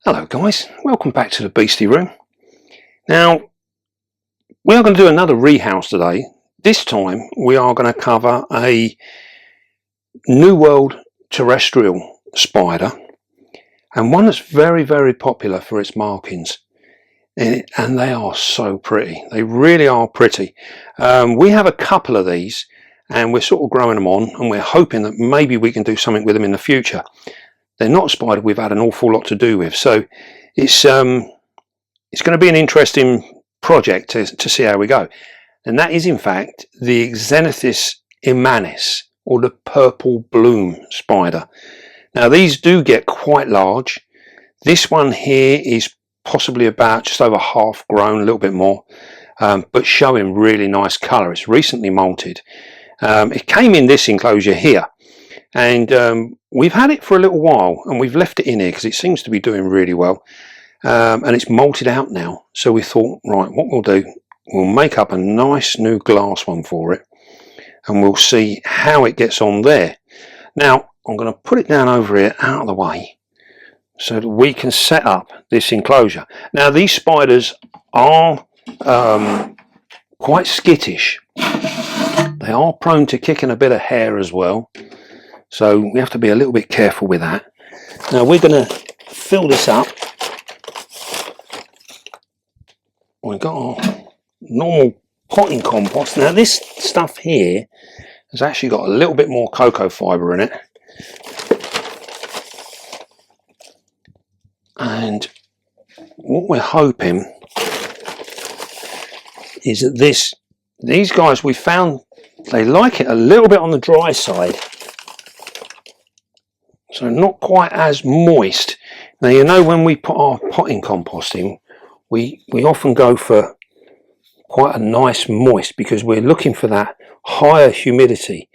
Hello guys, welcome back to the Beastie Room. Now, we are going to do another rehouse today. This time we are going to cover a New World terrestrial spider, and one that's very popular for its markings. And they are so pretty. They really are pretty. We have a couple of these and we're sort of growing them on, and we're hoping that maybe we can do something with them in the future. They're not a spider we've had an awful lot to do with, so it's going to be an interesting project to see how we go. And that is in fact the Xenesthis immanis, or the purple bloom spider. Now these do get quite large. This one here is possibly about just over half grown, a little bit more, but showing really nice colour. It's recently molted. It came in this enclosure here, and we've had it for a little while, and we've left it in here because it seems to be doing really well. And it's molted out now, so we thought, right, what we'll do, we'll make up a nice new glass one for it, and we'll see how it gets on there. Now I'm going to put it down over here out of the way so that we can set up this enclosure. Now these spiders are quite skittish. They are prone to kicking a bit of hair as well, so we have to be a little bit careful with that. Now we're going to fill this up. We've got our normal potting compost. Now this stuff here has actually got a little bit more cocoa fibre in it, and what we're hoping is that these guys, we found they like it a little bit on the dry side, so not quite as moist. Now you know, when we put our potting compost in, we often go for quite a nice moist because we're looking for that higher humidity.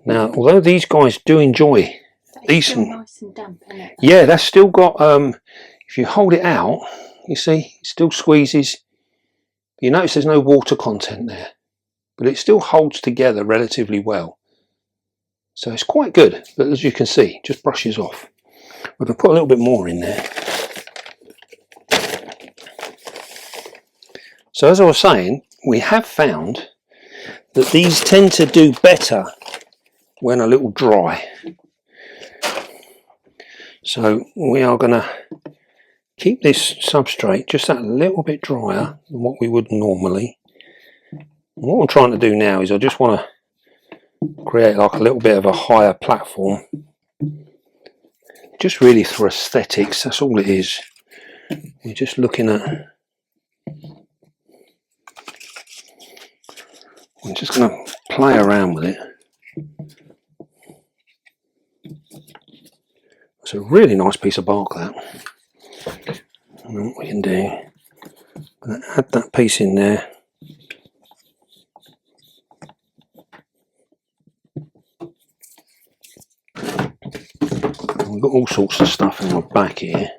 Now although these guys do enjoy decent, nice and damp, isn't it? Yeah, that's still got, if you hold it out, you see it still squeezes. You notice there's no water content there, but it still holds together relatively well, so it's quite good. But as you can see, it just brushes off. We're going to put a little bit more in there. So as I was saying, we have found that these tend to do better when a little dry. So we are going to keep this substrate just that little bit drier than what we would normally. And what I'm trying to do now is I just want to create like a little bit of a higher platform, just really for aesthetics. That's all it is. We're just looking at, I'm just going to play around with it. It's a really nice piece of bark, that. And then what we can do, I'm going to add that piece in there. And we've got all sorts of stuff in the back here.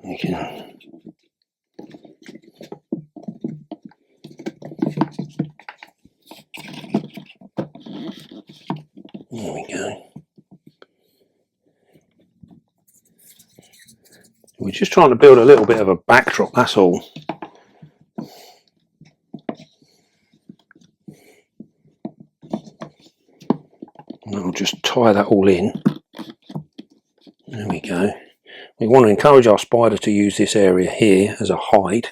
You can, there we go. We're just trying to build a little bit of a backdrop, that's all. And I'll just tie that all in. There we go. We want to encourage our spider to use this area here as a hide,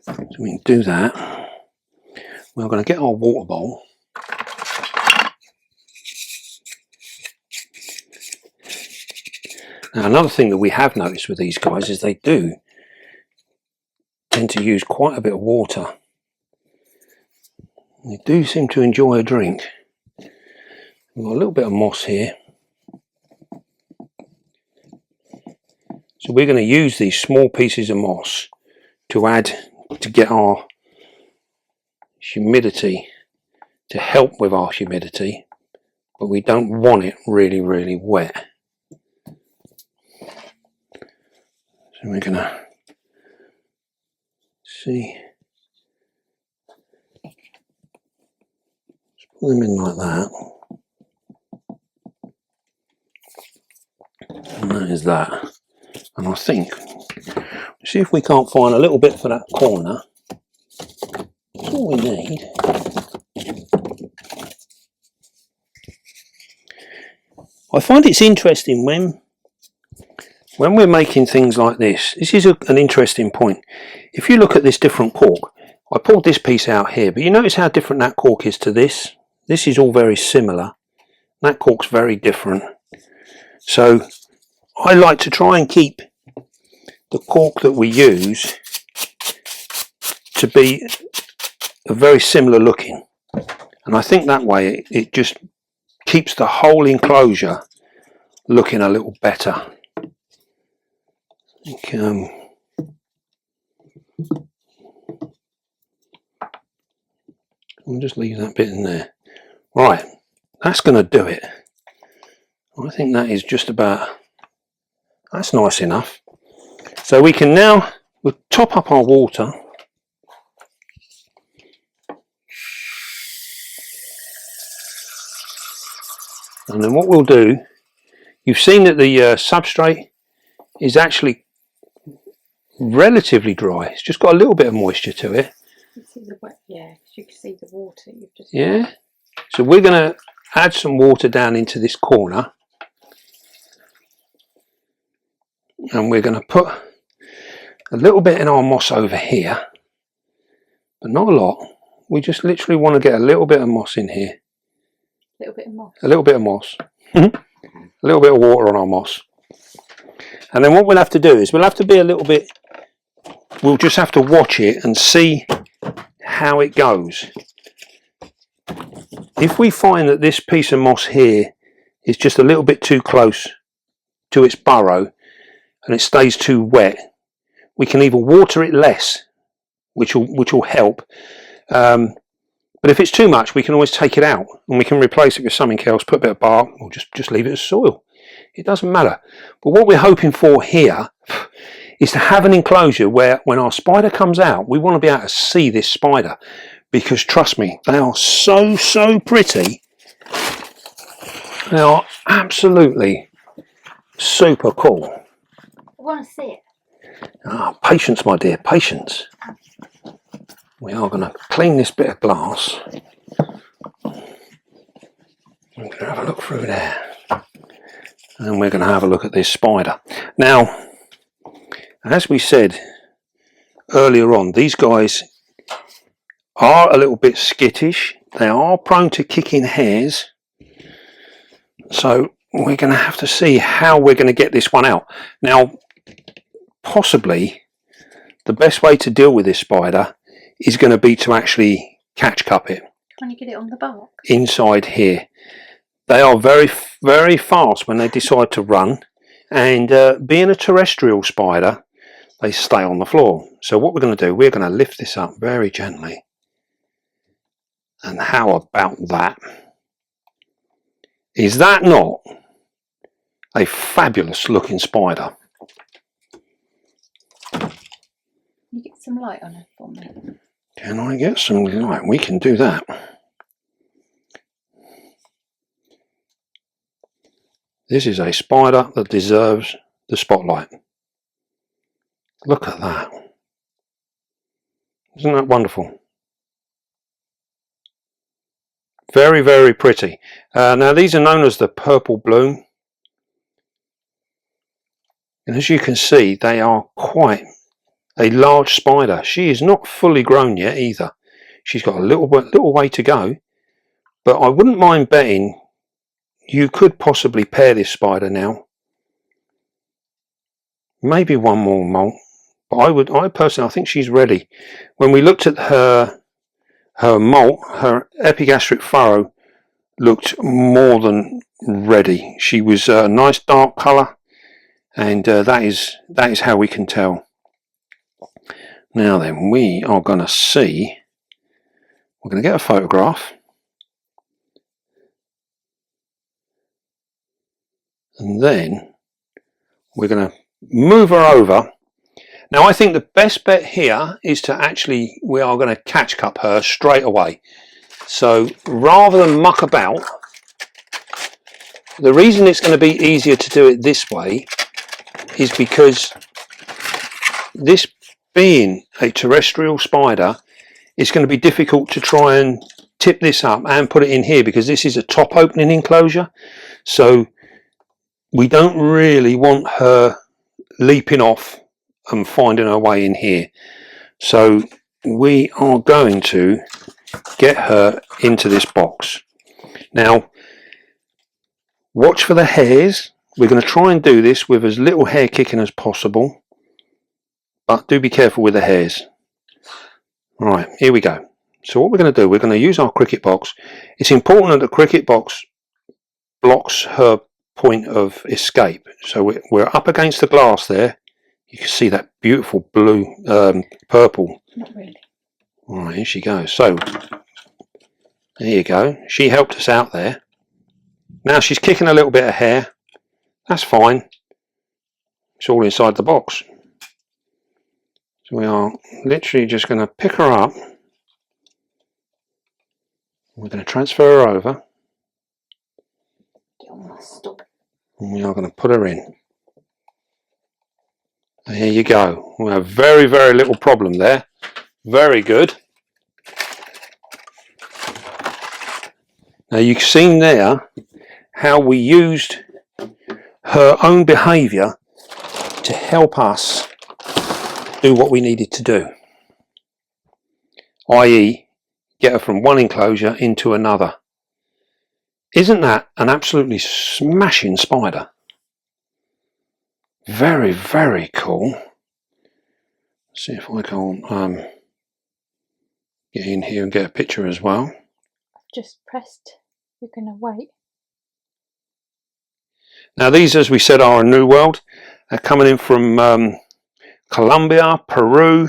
so we can do that. We're going to get our water bowl. Now another thing that we have noticed with these guys is they do tend to use quite a bit of water. They do seem to enjoy a drink. We've got a little bit of moss here. So we're going to use these small pieces of moss to add, to get our humidity, to help with our humidity, but we don't want it really wet. So we're going to see, just put them in like that. as that. And I think, see if we can't find a little bit for that corner. That's all we need. I find it's interesting when we're making things like this. This is an interesting point. If you look at this different cork, I pulled this piece out here, but you notice how different that cork is to this? This is all very similar. That cork's very different. So I like to try and keep the cork that we use to be very similar looking. And I think that way it just keeps the whole enclosure looking a little better. I'll just leave that bit in there. Right, that's going to do it. I think that is just about, that's nice enough. So we can now, we'll top up our water. And then what we'll do, you've seen that the substrate is actually relatively dry. It's just got a little bit of moisture to it. You see the wet, yeah, because you can see the water you've just. Yeah. So we're going to add some water down into this corner. And we're going to put a little bit in our moss over here. But not a lot. We just literally want to get a little bit of moss in here. A little bit of moss. A little bit of moss. A little bit of water on our moss. And then what we'll have to do is we'll have to be a little bit, we'll just have to watch it and see how it goes. If we find that this piece of moss here is just a little bit too close to its burrow and it stays too wet, we can either water it less, which will help. But if it's too much, we can always take it out and we can replace it with something else, put a bit of bark, or just leave it as soil. It doesn't matter. But what we're hoping for here is to have an enclosure where when our spider comes out, we want to be able to see this spider, because trust me, they are so pretty. They are absolutely super cool. I want to see it. Ah, patience, my dear, patience. We are going to clean this bit of glass. We're going to have a look through there. And we're going to have a look at this spider. Now, as we said earlier on, these guys are a little bit skittish. They are prone to kicking hairs. So we're going to have to see how we're going to get this one out. Now, possibly the best way to deal with this spider is going to be to actually catch cup it. Can you get it on the bark? Inside here. They are very fast when they decide to run, and being a terrestrial spider, they stay on the floor. So what we're going to do, we're going to lift this up very gently. And how about that? Is that not a fabulous looking spider? Can you get some light on it for me? Can I get some light? We can do that. This is a spider that deserves the spotlight. Look at that. Isn't that wonderful? Very pretty. Now these are known as the purple bloom. And as you can see, they are quite a large spider. She is not fully grown yet either. She's got a little way to go. But I wouldn't mind betting you could possibly pair this spider now. Maybe one more molt. But I personally think she's ready. When we looked at her molt, her epigastric furrow looked more than ready. She was a nice dark colour, and that is how we can tell. Now then, we are going to see, we're going to get a photograph. And then we're going to move her over. Now I think the best bet here is to actually, we are going to catch cup her straight away. So rather than muck about, the reason it's going to be easier to do it this way is because this being a terrestrial spider, it's going to be difficult to try and tip this up and put it in here, because this is a top opening enclosure, so we don't really want her leaping off and finding her way in here. So we are going to get her into this box. Now watch for the hairs. We're going to try and do this with as little hair kicking as possible, but do be careful with the hairs. Right, here we go. So what we're going to do, we're going to use our cricket box. It's important that the cricket box blocks her point of escape. So we're up against the glass there. You can see that beautiful blue, purple. Not really. All right, here she goes. So there you go. She helped us out there. Now she's kicking a little bit of hair. That's fine. It's all inside the box. So we are literally just going to pick her up. We're going to transfer her over. Stop. And we are going to put her in. There you go. We have very, very little problem there. Very good. Now you've seen there how we used her own behaviour to help us do what we needed to do, i.e. get her from one enclosure into another. Isn't that an absolutely smashing spider? Very, very cool. Let's see if I can get in here and get a picture as well. I've just pressed. You're going to wait. Now these, as we said, are a new world. They're coming in from Colombia, Peru.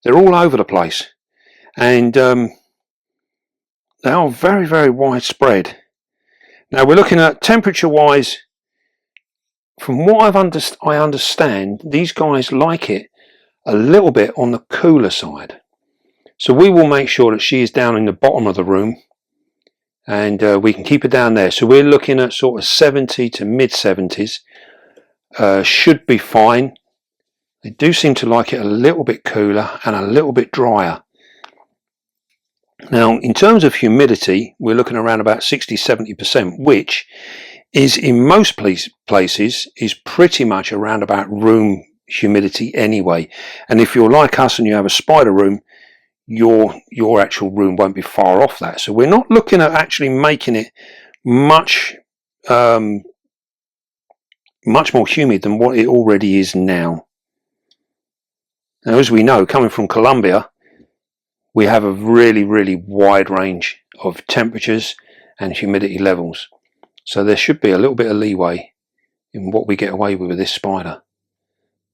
They're all over the place, and they are very, very widespread. Now we're looking at temperature wise. From what I understand, these guys like it a little bit on the cooler side. So we will make sure that she is down in the bottom of the room, and we can keep her down there. So we're looking at sort of 70 to mid 70s. Should be fine. They do seem to like it a little bit cooler and a little bit drier. Now in terms of humidity, we're looking around about 60-70%, which is in most places is pretty much around about room humidity anyway. And if you're like us and you have a spider room, your actual room won't be far off that. So we're not looking at actually making it much much more humid than what it already is now. Now, as we know, coming from Colombia, we have a really, really wide range of temperatures and humidity levels. So there should be a little bit of leeway in what we get away with this spider.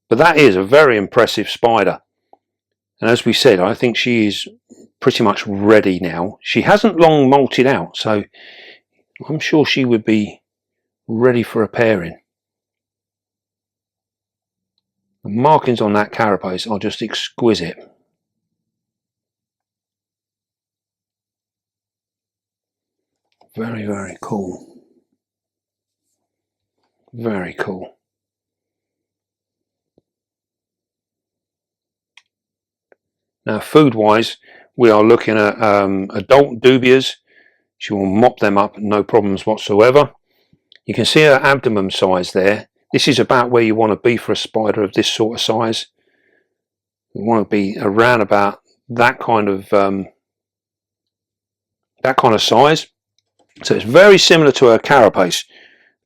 But that is a very impressive spider. And as we said, I think she is pretty much ready now. She hasn't long molted out, so I'm sure she would be ready for a pairing. The markings on that carapace are just exquisite. Very, very cool. Very cool. Now food wise, we are looking at adult dubias. She will mop them up, no problems whatsoever. You can see her abdomen size there. This is about where you want to be for a spider of this sort of size. You want to be around about that kind of size. So it's very similar to her carapace,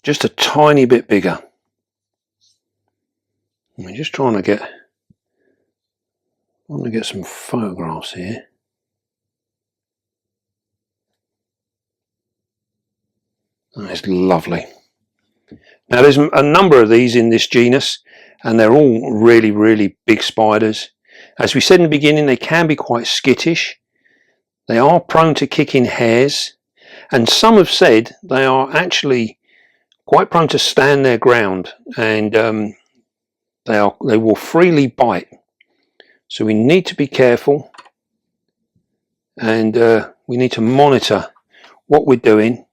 just a tiny bit bigger. I'm just trying to get some photographs here. That's lovely. Now there's a number of these in this genus, and they're all really, really big spiders. As we said in the beginning, they can be quite skittish. They are prone to kicking hairs, and some have said they are actually quite prone to stand their ground, and they will freely bite. So we need to be careful, and we need to monitor what we're doing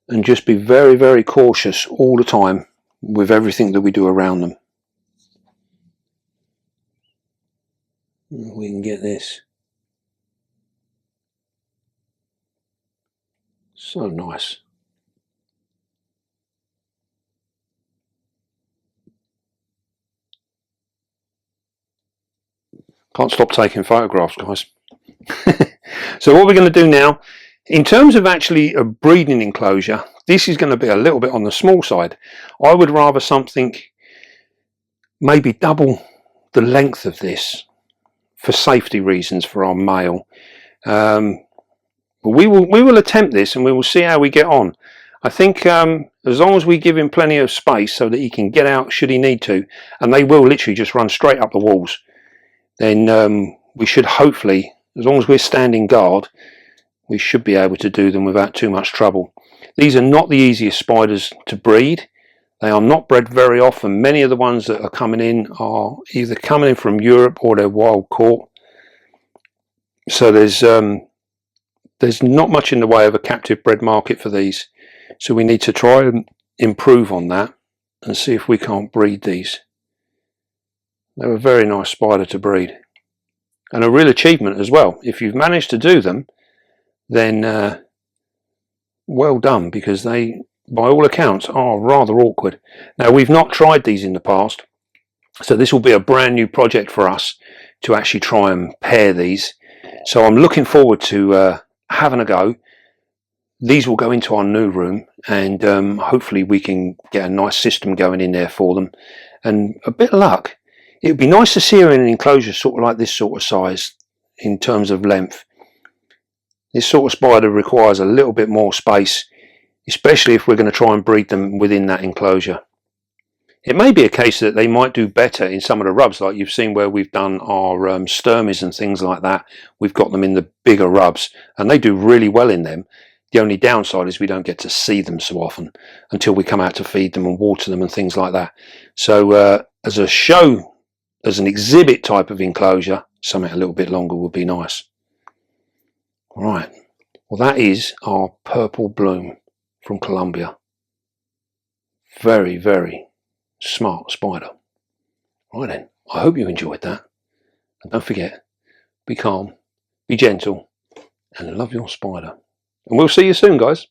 and just be very, very cautious all the time with everything that we do around them. We can get this. So nice. Can't stop taking photographs, guys. So what we're going to do now, in terms of actually a breeding enclosure, this is going to be a little bit on the small side. I would rather something maybe double the length of this for safety reasons for our male. But we will attempt this and we will see how we get on. I think as long as we give him plenty of space so that he can get out should he need to, and they will literally just run straight up the walls, then we should hopefully, as long as we're standing guard, we should be able to do them without too much trouble. These are not the easiest spiders to breed. They are not bred very often. Many of the ones that are coming in are either coming in from Europe or they're wild caught. So there's not much in the way of a captive bred market for these. So we need to try and improve on that and see if we can't breed these. They're a very nice spider to breed. And a real achievement as well. If you've managed to do them, then well done, because they, by all accounts, are rather awkward. Now, we've not tried these in the past, so this will be a brand new project for us to actually try and pair these. So I'm looking forward to having a go. These will go into our new room, and hopefully we can get a nice system going in there for them. And a bit of luck, it would be nice to see her in an enclosure sort of like this sort of size in terms of length. This sort of spider requires a little bit more space, especially if we're going to try and breed them within that enclosure. It may be a case that they might do better in some of the rubs, like you've seen where we've done our sturmies and things like that. We've got them in the bigger rubs and they do really well in them. The only downside is we don't get to see them so often until we come out to feed them and water them and things like that. So as a show, as an exhibit type of enclosure, something a little bit longer would be nice. Right, well that is our purple bloom from Colombia. Very, very smart spider. Right then, I hope you enjoyed that. And don't forget, be calm, be gentle, and love your spider. And we'll see you soon, guys.